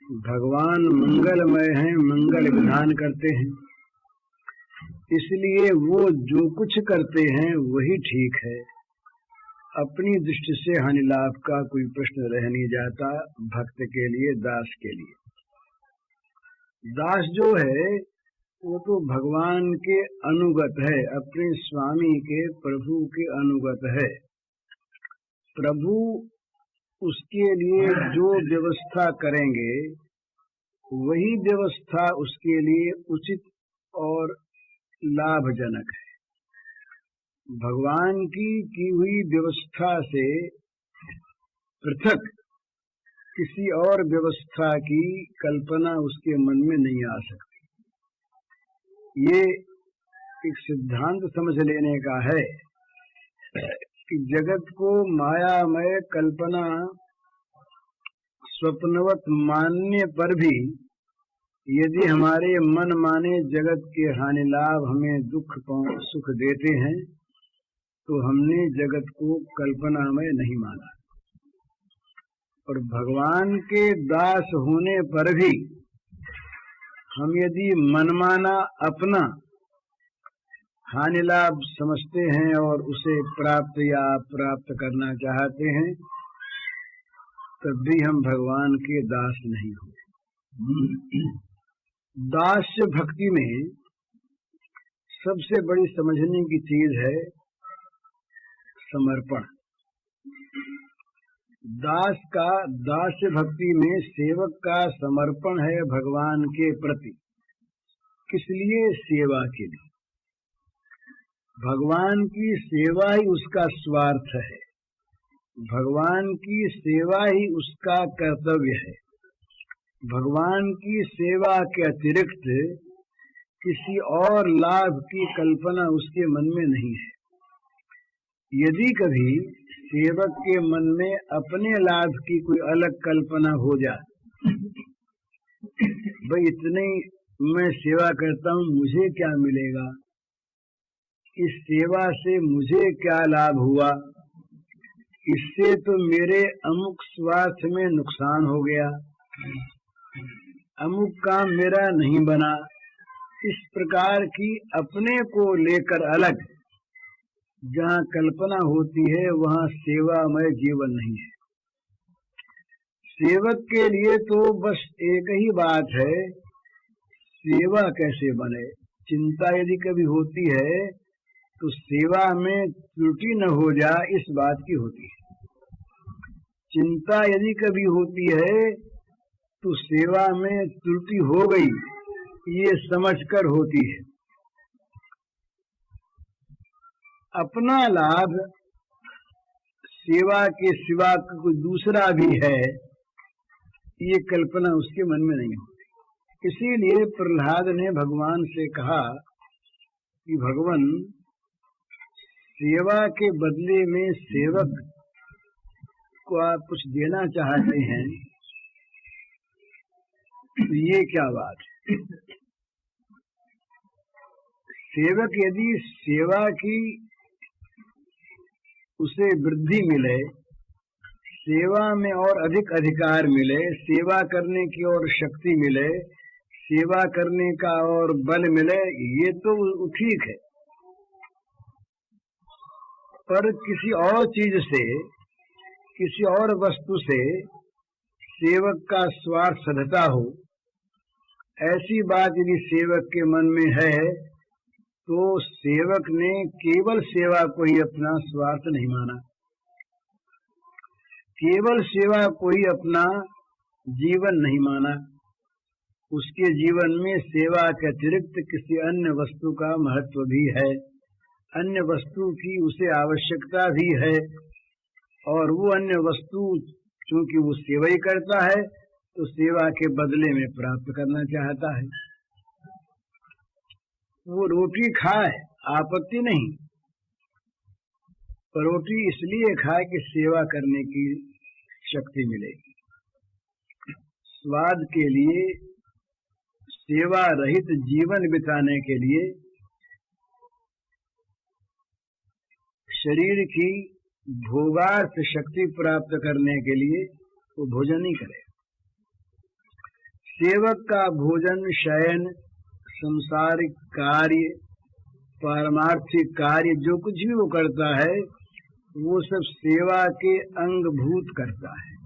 भगवान मंगलमय हैं, मंगल विधान करते हैं, इसलिए वो जो कुछ करते हैं वही ठीक है। अपनी दृष्टि से हानि लाभ का कोई प्रश्न रह नहीं जाता भक्त के लिए, दास के लिए। दास जो है वो तो भगवान के अनुगत है, अपने स्वामी के, प्रभु के अनुगत है। प्रभु उसके लिए जो व्यवस्था करेंगे वही व्यवस्था उसके लिए उचित और लाभजनक है। भगवान की हुई व्यवस्था से पृथक किसी और व्यवस्था की कल्पना उसके मन में नहीं आ सकती। ये एक सिद्धांत समझ लेने का है कि जगत को मायामय कल्पना स्वप्नवत मानने पर भी यदि हमारे मन माने जगत के हानि लाभ हमें दुख सुख देते हैं तो हमने जगत को कल्पनामय नहीं माना। और भगवान के दास होने पर भी हम यदि मनमाना अपना हानि लाभ समझते हैं और उसे प्राप्त या प्राप्त करना चाहते हैं तब भी हम भगवान के दास नहीं हुए। दास्य भक्ति में सबसे बड़ी समझने की चीज है समर्पण। दास्य भक्ति में सेवक का समर्पण है भगवान के प्रति। किस लिए? सेवा के लिए। भगवान की सेवा ही उसका स्वार्थ है, भगवान की सेवा ही उसका कर्तव्य है। भगवान की सेवा के अतिरिक्त किसी और लाभ की कल्पना उसके मन में नहीं है। यदि कभी सेवक के मन में अपने लाभ की कोई अलग कल्पना हो जाए, भाई इतने मैं सेवा करता हूं, मुझे क्या मिलेगा, इस सेवा से मुझे क्या लाभ हुआ, इससे तो मेरे अमुक स्वार्थ में नुकसान हो गया, अमुक काम मेरा नहीं बना, इस प्रकार की अपने को लेकर अलग जहाँ कल्पना होती है वहाँ सेवामय जीवन नहीं है। सेवक के लिए तो बस एक ही बात है, सेवा कैसे बने। चिंता यदि कभी होती है तो सेवा में त्रुटि न हो जाए इस बात की होती है। चिंता यदि कभी होती है तो सेवा में त्रुटि हो गई ये समझकर होती है। अपना लाभ सेवा के सिवा कोई दूसरा भी है ये कल्पना उसके मन में नहीं होती। इसीलिए प्रहलाद ने भगवान से कहा कि भगवान सेवा के बदले में सेवक को आप कुछ देना चाहते हैं तो ये क्या बात है। सेवक यदि सेवा की उसे वृद्धि मिले, सेवा में और अधिक अधिकार मिले, सेवा करने की और शक्ति मिले, सेवा करने का और बल मिले, ये तो ठीक है। पर किसी और चीज से, किसी और वस्तु से सेवक का स्वार्थ सधता हो, ऐसी बात यदि सेवक के मन में है तो सेवक ने केवल सेवा को ही अपना स्वार्थ नहीं माना, केवल सेवा को ही अपना जीवन नहीं माना। उसके जीवन में सेवा के अतिरिक्त किसी अन्य वस्तु का महत्व भी है, अन्य वस्तु की उसे आवश्यकता भी है, और वो अन्य वस्तु चूंकि वो सेवा ही करता है तो सेवा के बदले में प्राप्त करना चाहता है। वो रोटी खाए आपत्ति नहीं, पर रोटी इसलिए खाए कि सेवा करने की शक्ति मिलेगी। स्वाद के लिए, सेवा रहित जीवन बिताने के लिए, शरीर की भोगार्थ शक्ति प्राप्त करने के लिए वो भोजन नहीं करे। सेवक का भोजन, शयन, संसारिक कार्य, पारमार्थिक कार्य जो कुछ भी वो करता है वो सब सेवा के अंगभूत करता है।